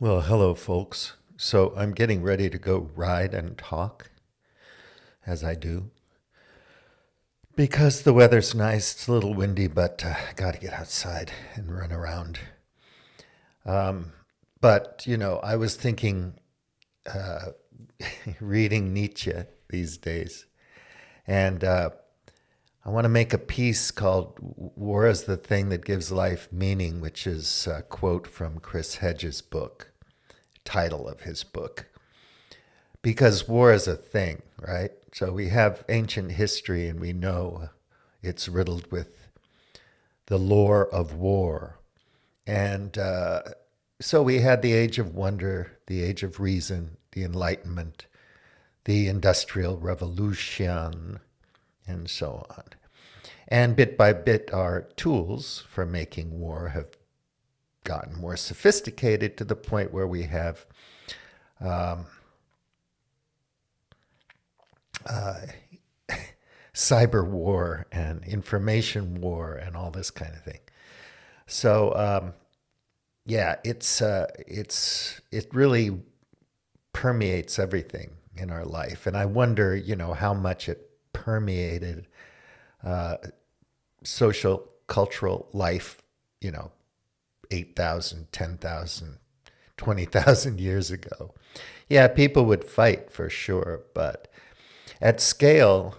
Well, hello, folks. So I'm getting ready to go ride and talk, as I do, because the weather's nice. It's a little windy, but I got to get outside and run around. But I was thinking, reading Nietzsche these days, and I want to make a piece called War is the Thing That Gives Life Meaning, which is a quote from Chris Hedges' book, title of his book. Because war is a thing, right? So we have ancient history and we know it's riddled with the lore of war. And so we had the Age of Wonder, the Age of Reason, the Enlightenment, the Industrial Revolution, and so on. And bit by bit, our tools for making war have gotten more sophisticated to the point where we have cyber war and information war and all this kind of thing. So yeah, it really permeates everything in our life, and I wonder, how much it permeated social cultural life, 8,000, 10,000, 20,000 years ago. Yeah, people would fight for sure, but at scale,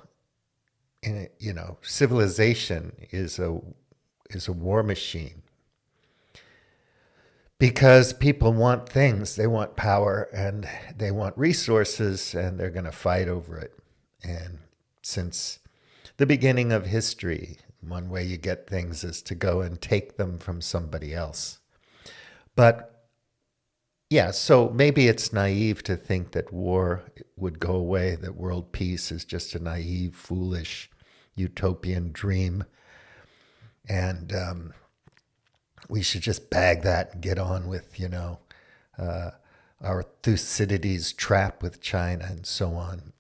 civilization is a war machine because people want things. They want power and they want resources, and they're going to fight over it. And since the beginning of history, one way you get things is to go and take them from somebody else. But yeah, so maybe it's naive to think that war would go away, that world peace is just a naive, foolish, utopian dream. And we should just bag that and get on with, our Thucydides trap with China and so on.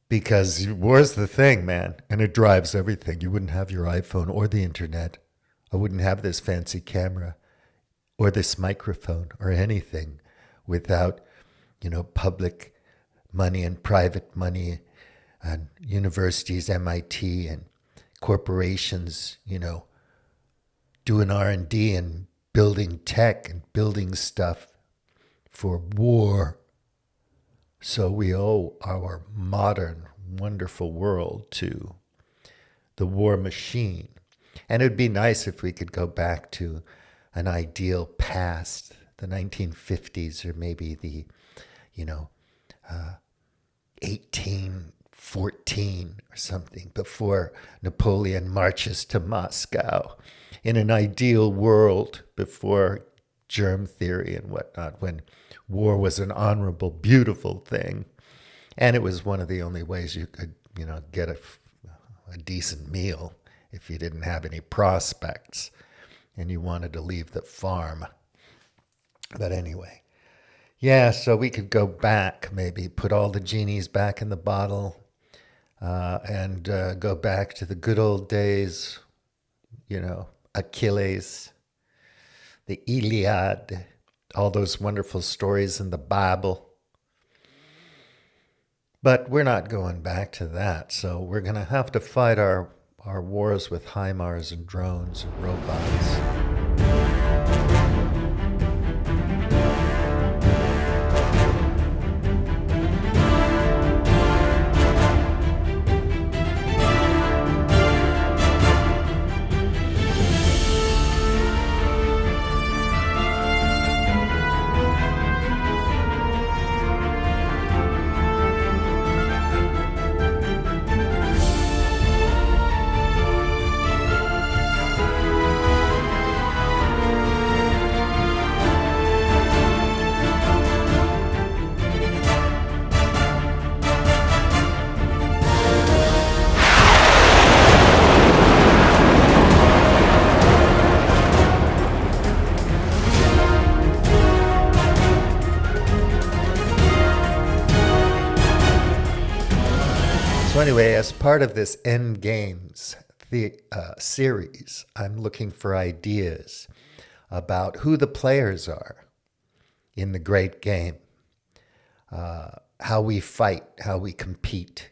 Because war's the thing, man, and it drives everything. You wouldn't have your iPhone or the internet. I wouldn't have this fancy camera or this microphone or anything without, public money and private money and universities, MIT and corporations, doing R&D and building tech and building stuff for war. So we owe our modern, wonderful world to the war machine. And it would be nice if we could go back to an ideal past, the 1950s, or maybe the, 1814 or something, before Napoleon marches to Moscow. In an ideal world, before germ theory and whatnot, when war was an honorable, beautiful thing. And it was one of the only ways you could, get a decent meal if you didn't have any prospects and you wanted to leave the farm. But anyway, yeah, so we could go back, maybe put all the genies back in the bottle and go back to the good old days, Achilles, the Iliad, all those wonderful stories in the Bible. But we're not going back to that, so we're going to have to fight our wars with HIMARS and drones and robots. So anyway, as part of this End Games series, I'm looking for ideas about who the players are in the great game, how we fight, how we compete,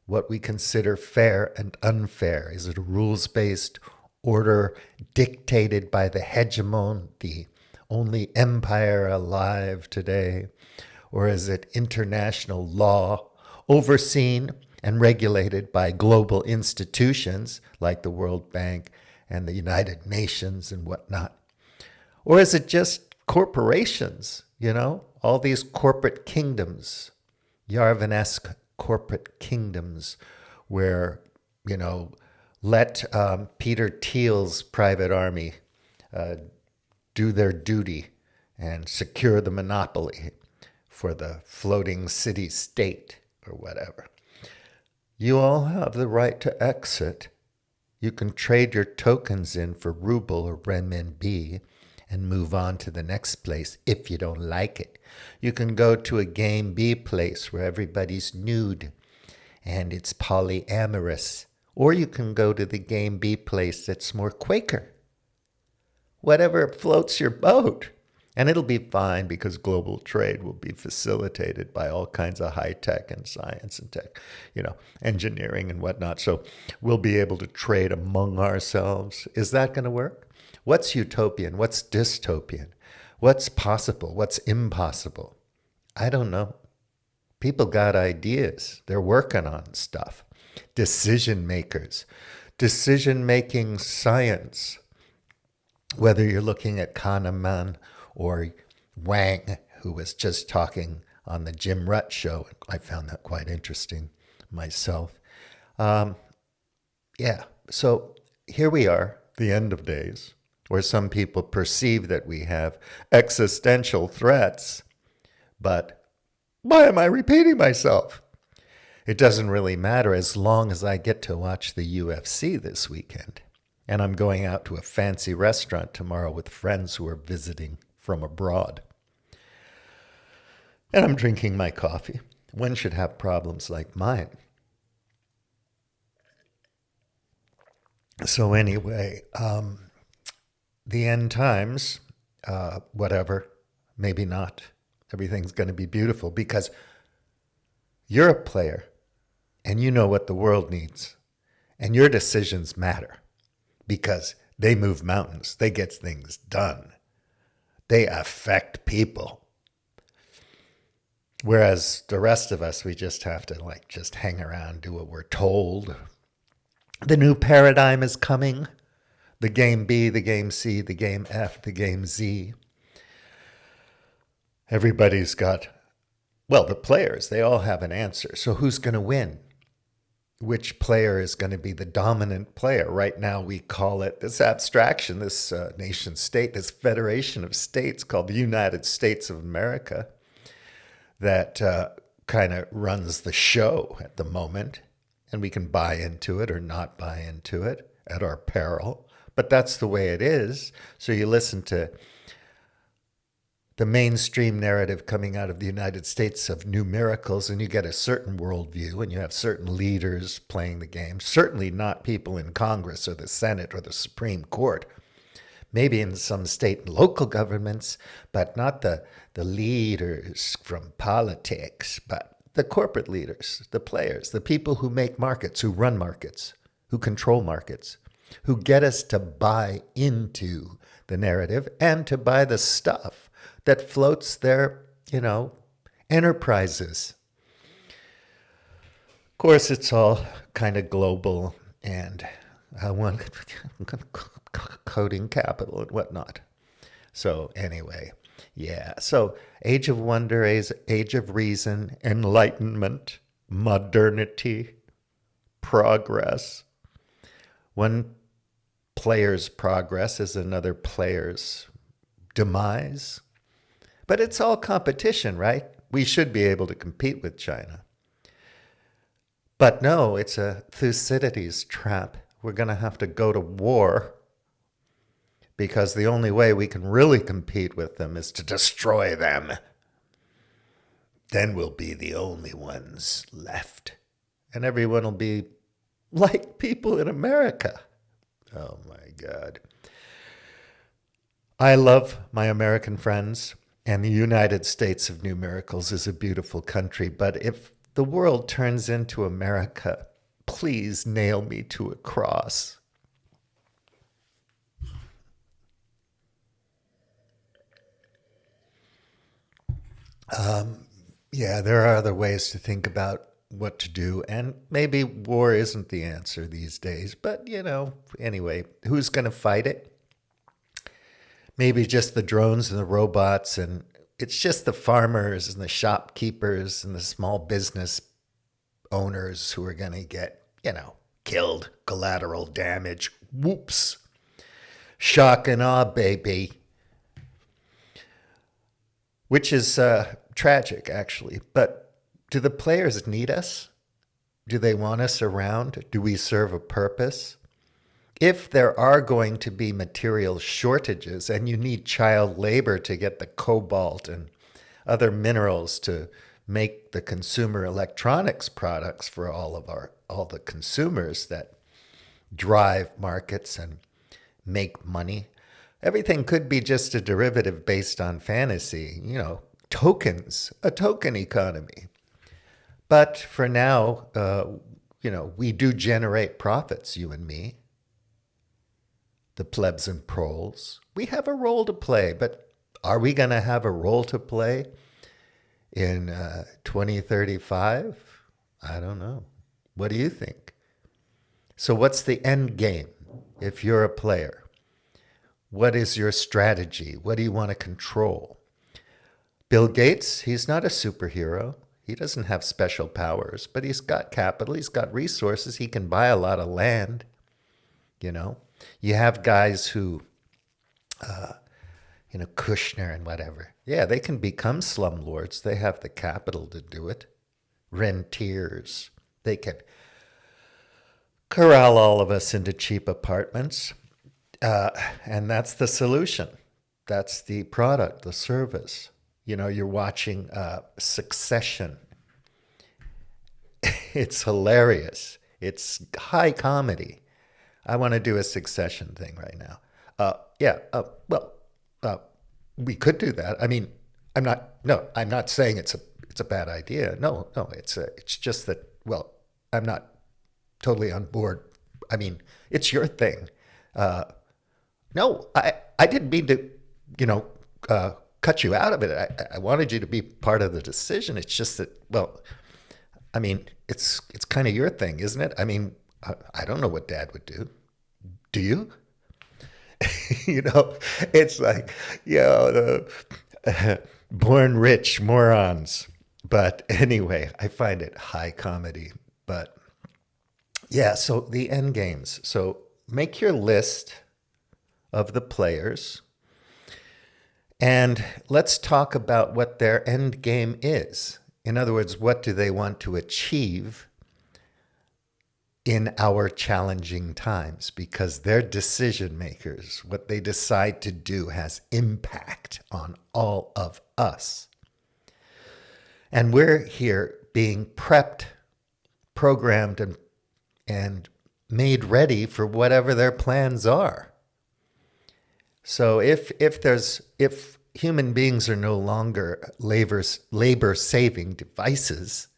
what we consider fair and unfair. Is it a rules-based order dictated by the hegemon, the only empire alive today? Or is it international law overseen and regulated by global institutions like the World Bank and the United Nations and whatnot? Or is it just corporations, all these corporate kingdoms, Yarvanesque corporate kingdoms where, let Peter Thiel's private army do their duty and secure the monopoly for the floating city-state or whatever. You all have the right to exit. You can trade your tokens in for ruble or renminbi and move on to the next place if you don't like it. You can go to a game B place where everybody's nude and it's polyamorous. Or you can go to the game B place that's more Quaker. Whatever floats your boat. And it'll be fine because global trade will be facilitated by all kinds of high tech and science and tech, engineering and whatnot. So we'll be able to trade among ourselves. Is that going to work? What's utopian? What's dystopian? What's possible? What's impossible? I don't know. People got ideas. They're working on stuff. Decision makers, decision-making science, whether you're looking at Kahneman or Wang, who was just talking on the Jim Rutt show. I found that quite interesting myself. So here we are, the end of days, where some people perceive that we have existential threats. But why am I repeating myself? It doesn't really matter as long as I get to watch the UFC this weekend. And I'm going out to a fancy restaurant tomorrow with friends who are visiting from abroad. And I'm drinking my coffee. One should have problems like mine. So anyway, the end times, whatever, maybe not. Everything's going to be beautiful because you're a player and you know what the world needs. And your decisions matter because they move mountains. They get things done. They affect people. Whereas the rest of us, we just have to just hang around, do what we're told. The new paradigm is coming. The game B, the game C, the game F, the game Z. Everybody's got, the players, they all have an answer. So who's going to win? Which player is going to be the dominant player? Right now we call it this abstraction, this nation state, this federation of states called the United States of America that kind of runs the show at the moment. And we can buy into it or not buy into it at our peril. But that's the way it is. So you listen to the mainstream narrative coming out of the United States of new miracles, and you get a certain worldview, and you have certain leaders playing the game. Certainly not people in Congress or the Senate or the Supreme Court. Maybe in some state and local governments, but not the leaders from politics, but the corporate leaders, the players, the people who make markets, who run markets, who control markets, who get us to buy into the narrative and to buy the stuff that floats their, enterprises. Of course, it's all kind of global and I want coding capital and whatnot. So anyway, so age of wonder, age of reason, enlightenment, modernity, progress. One player's progress is another player's demise. But it's all competition, right? We should be able to compete with China. But no, it's a Thucydides trap. We're going to have to go to war because the only way we can really compete with them is to destroy them. Then we'll be the only ones left. And everyone will be like people in America. Oh my God. I love my American friends, and the United States of New Miracles is a beautiful country. But if the world turns into America, please nail me to a cross. Yeah, there are other ways to think about what to do, and maybe war isn't the answer these days. But, anyway, who's going to fight it? Maybe just the drones and the robots, and it's just the farmers and the shopkeepers and the small business owners who are going to get, killed, collateral damage. Whoops. Shock and awe, baby. Which is tragic, actually. But do the players need us? Do they want us around? Do we serve a purpose? If there are going to be material shortages and you need child labor to get the cobalt and other minerals to make the consumer electronics products for all the consumers that drive markets and make money, everything could be just a derivative based on fantasy, tokens, a token economy. But for now, we do generate profits, you and me, the plebs and proles. We have a role to play, but are we going to have a role to play in 2035? I don't know. What do you think? So what's the end game if you're a player? What is your strategy? What do you want to control? Bill Gates, he's not a superhero. He doesn't have special powers, but he's got capital. He's got resources. He can buy a lot of land. You have guys who, Kushner and whatever. Yeah, they can become slumlords. They have the capital to do it. Rentiers. They can corral all of us into cheap apartments. And that's the solution. That's the product, the service. You're watching Succession. It's hilarious. It's high comedy. I want to do a Succession thing right now. We could do that. I mean, I'm not saying it's a bad idea. No, it's just that, I'm not totally on board. I mean, it's your thing. No, I didn't mean to, cut you out of it. I wanted you to be part of the decision. It's just that, it's kind of your thing, isn't it? I mean, I don't know what Dad would do. Do you? It's like, the born rich morons. But anyway, I find it high comedy. But yeah, so the end games. So make your list of the players, and let's talk about what their end game is. In other words, what do they want to achieve in our challenging times? Because they're decision makers. What they decide to do has impact on all of us. And we're here being prepped, programmed, and made ready for whatever their plans are. So if human beings are no longer labor-saving devices,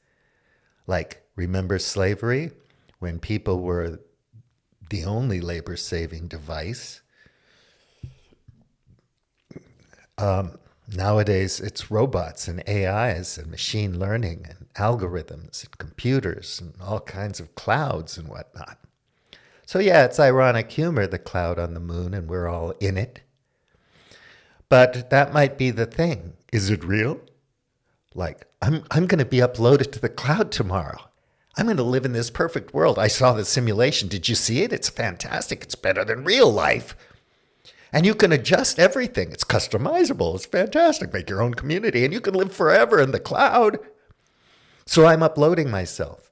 like, remember slavery, when people were the only labor-saving device? Nowadays, it's robots and AIs and machine learning and algorithms and computers and all kinds of clouds and whatnot. So yeah, it's ironic humor, the cloud on the moon, and we're all in it. But that might be the thing. Is it real? Like, I'm going to be uploaded to the cloud tomorrow. I'm going to live in this perfect world. I saw the simulation. Did you see it? It's fantastic. It's better than real life. And you can adjust everything. It's customizable. It's fantastic. Make your own community, and you can live forever in the cloud. So I'm uploading myself.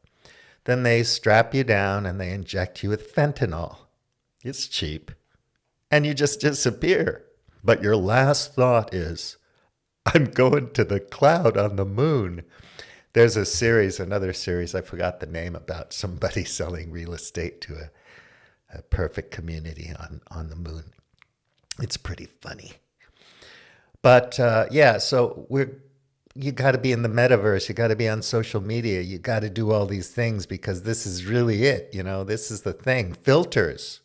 Then they strap you down and they inject you with fentanyl. It's cheap. And you just disappear. But your last thought is, I'm going to the cloud on the moon. There's another series, I forgot the name, about somebody selling real estate to a perfect community on the moon. It's pretty funny. But yeah, so you got to be in the metaverse. You got to be on social media. You got to do all these things because this is really it. You know, this is the thing. Filters.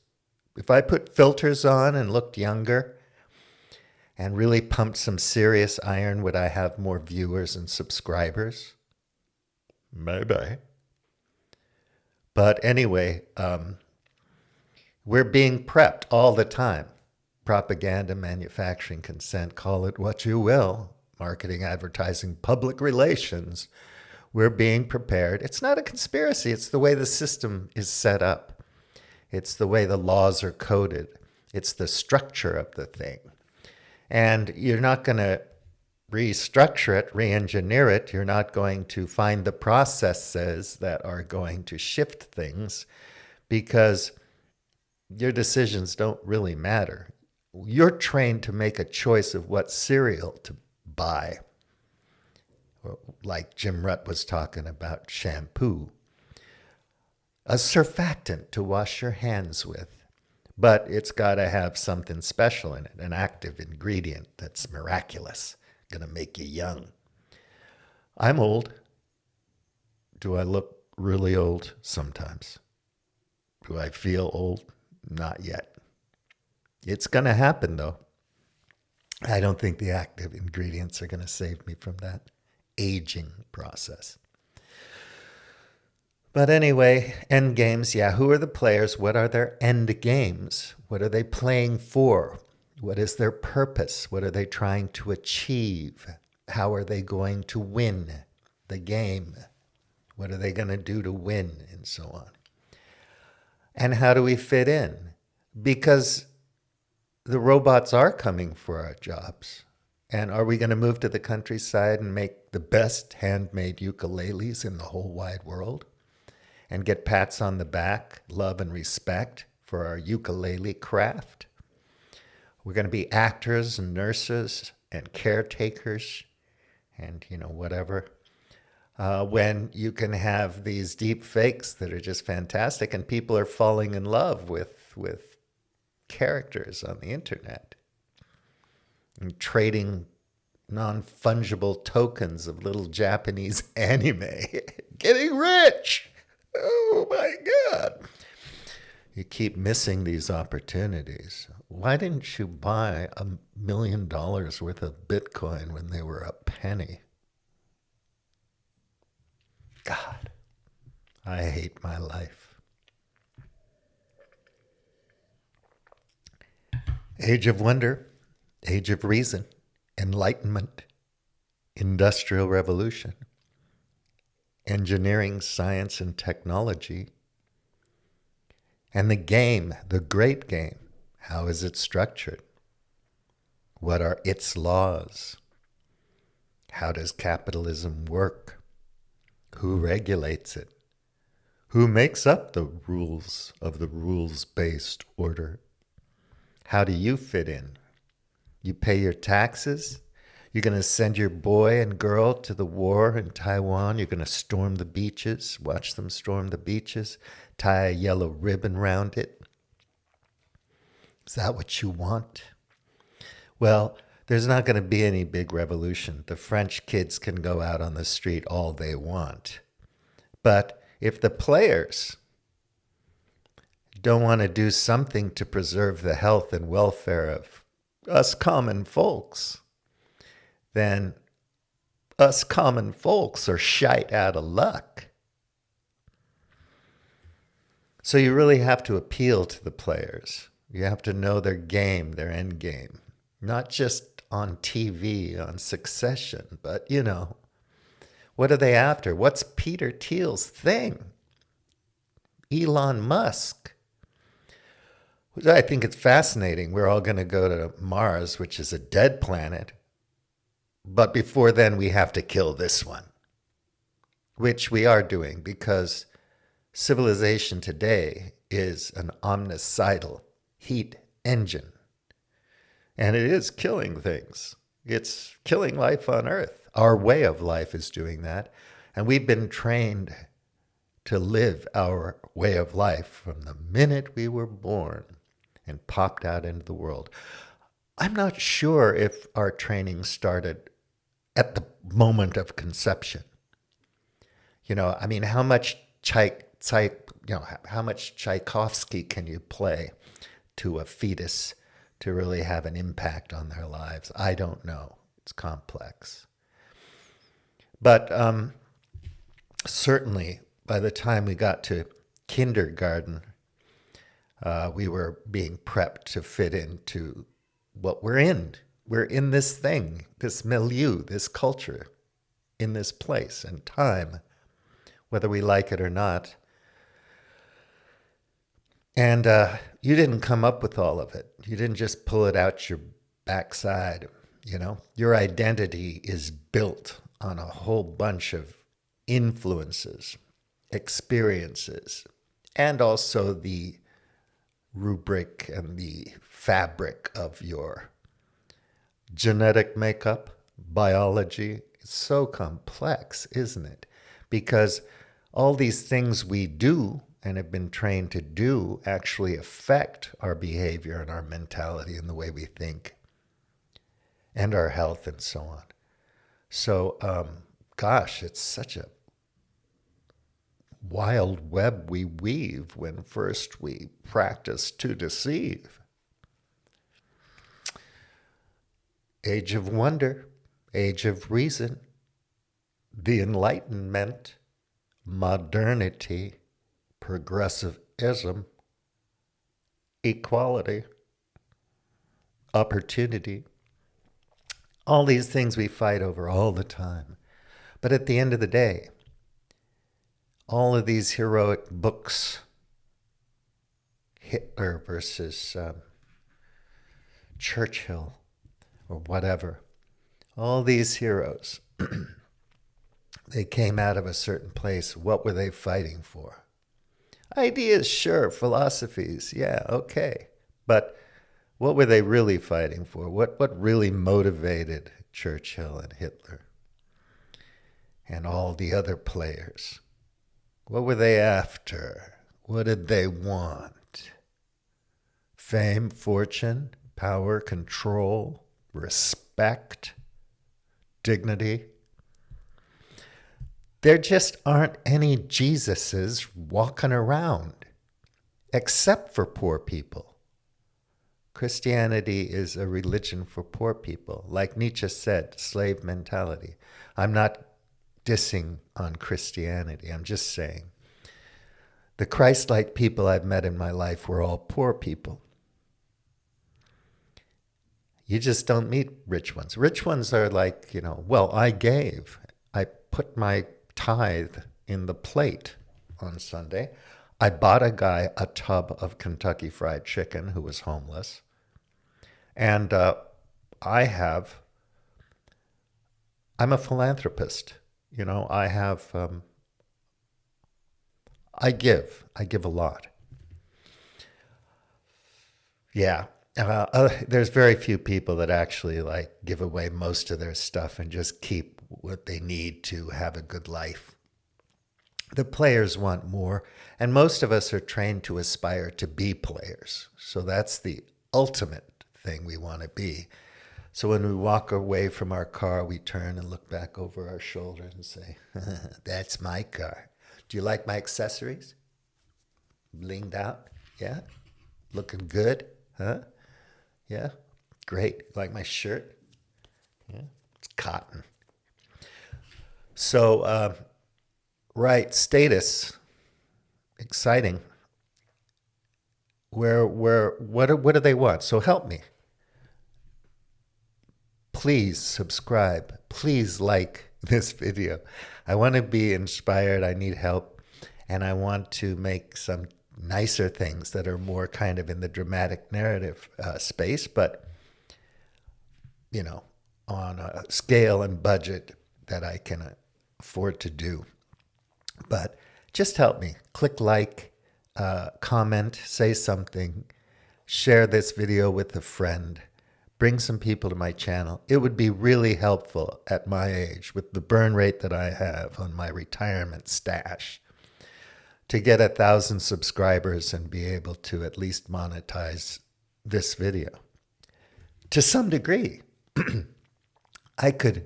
If I put filters on and looked younger and really pumped some serious iron, would I have more viewers and subscribers? Maybe. But anyway, we're being prepped all the time. Propaganda, manufacturing, consent, call it what you will. Marketing, advertising, public relations. We're being prepared. It's not a conspiracy. It's the way the system is set up. It's the way the laws are coded. It's the structure of the thing. And you're not going to restructure it, re-engineer it. You're not going to find the processes that are going to shift things because your decisions don't really matter. You're trained to make a choice of what cereal to buy. Like Jim Rutt was talking about shampoo. A surfactant to wash your hands with. But it's got to have something special in it, an active ingredient that's miraculous, going to make you young. I'm old. Do I look really old? Sometimes. Do I feel old? Not yet. It's going to happen, though. I don't think the active ingredients are going to save me from that aging process. But anyway, end games. Yeah, who are the players? What are their end games? What are they playing for? What is their purpose? What are they trying to achieve? How are they going to win the game? What are they going to do to win? And so on. And how do we fit in? Because the robots are coming for our jobs. And are we going to move to the countryside and make the best handmade ukuleles in the whole wide world? And get pats on the back, love and respect for our ukulele craft? We're going to be actors and nurses and caretakers and, whatever. When you can have these deep fakes that are just fantastic and people are falling in love with characters on the internet and trading non-fungible tokens of little Japanese anime, getting rich. Oh my God. You keep missing these opportunities. Why didn't you buy $1 million worth of Bitcoin when they were a penny? God, I hate my life. Age of wonder, age of reason, enlightenment, industrial revolution, engineering, science, and technology. And the game, the great game, how is it structured? What are its laws? How does capitalism work? Who regulates it? Who makes up the rules of the rules-based order? How do you fit in? You pay your taxes? You're going to send your boy and girl to the war in Taiwan? You're going to storm the beaches, watch them storm the beaches, tie a yellow ribbon around it? Is that what you want? Well, there's not going to be any big revolution. The French kids can go out on the street all they want. But if the players don't want to do something to preserve the health and welfare of us common folks, then us common folks are shite out of luck. So you really have to appeal to the players. You have to know their game, their end game. Not just on TV, on Succession, but, what are they after? What's Peter Thiel's thing? Elon Musk. I think it's fascinating. We're all going to go to Mars, which is a dead planet. But before then, we have to kill this one, which we are doing because civilization today is an omnicidal heat engine. And it is killing things. It's killing life on Earth. Our way of life is doing that. And we've been trained to live our way of life from the minute we were born and popped out into the world. I'm not sure if our training started at the moment of conception. I mean, how much how much Tchaikovsky can you play to a fetus to really have an impact on their lives? I don't know. It's complex. But certainly, by the time we got to kindergarten, we were being prepped to fit into what we're in. We're in this thing, this milieu, this culture, in this place and time, whether we like it or not. And you didn't come up with all of it. You didn't just pull it out your backside. Your identity is built on a whole bunch of influences, experiences, and also the rubric and the fabric of your genetic makeup, biology. It's so complex, isn't it? Because all these things we do and have been trained to do actually affect our behavior and our mentality and the way we think and our health and so on. So, gosh, it's such a wild web we weave when first we practice to deceive. Age of wonder, age of reason, the Enlightenment, modernity, progressivism, equality, opportunity. All these things we fight over all the time. But at the end of the day, all of these heroic books, Hitler versus Churchill or whatever, all these heroes, they came out of a certain place. What were they fighting for? Ideas, sure. Philosophies, yeah, okay. But what were they really fighting for? What really motivated Churchill and Hitler and all the other players? What were they after? What did they want? Fame, fortune, power, control, respect, dignity. There just aren't any Jesuses walking around, except for poor people. Christianity is a religion for poor people. Like Nietzsche said, slave mentality. I'm not dissing on Christianity. I'm just saying the Christ-like people I've met in my life were all poor people. You just don't meet rich ones. Rich ones are like, well, I gave. I put my tithe in the plate on Sunday. I bought a guy a tub of Kentucky Fried Chicken who was homeless. And I'm a philanthropist. I give a lot. Yeah. There's very few people that actually give away most of their stuff and just keep what they need to have a good life. The players want more, and most of us are trained to aspire to be players. So that's the ultimate thing we want to be. So when we walk away from our car, we turn and look back over our shoulder and say, that's my car. Do you like my accessories? Blinged out? Yeah? Looking good? Huh? Yeah? Great. Like my shirt? Yeah? It's cotton. So, right, status. Exciting. What do they want? So help me. Please subscribe. Please like this video. I want to be inspired. I need help. And I want to make some nicer things that are more kind of in the dramatic narrative space, but, on a scale and budget that I can afford to do. But just help me. Click like, comment, say something, share this video with a friend. Bring some people to my channel. It would be really helpful at my age with the burn rate that I have on my retirement stash to get 1,000 subscribers and be able to at least monetize this video. to some degree. I could,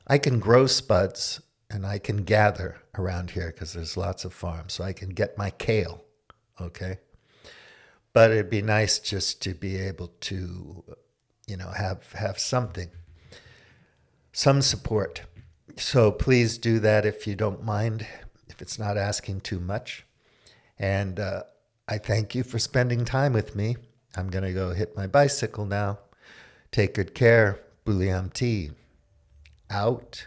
I can grow spuds and I can gather around here because there's lots of farms, so I can get my kale, okay? But it'd be nice just to be able to, have something, some support. So please do that if you don't mind, if it's not asking too much. And I thank you for spending time with me. I'm going to go hit my bicycle now. Take good care. Buliam T. Out.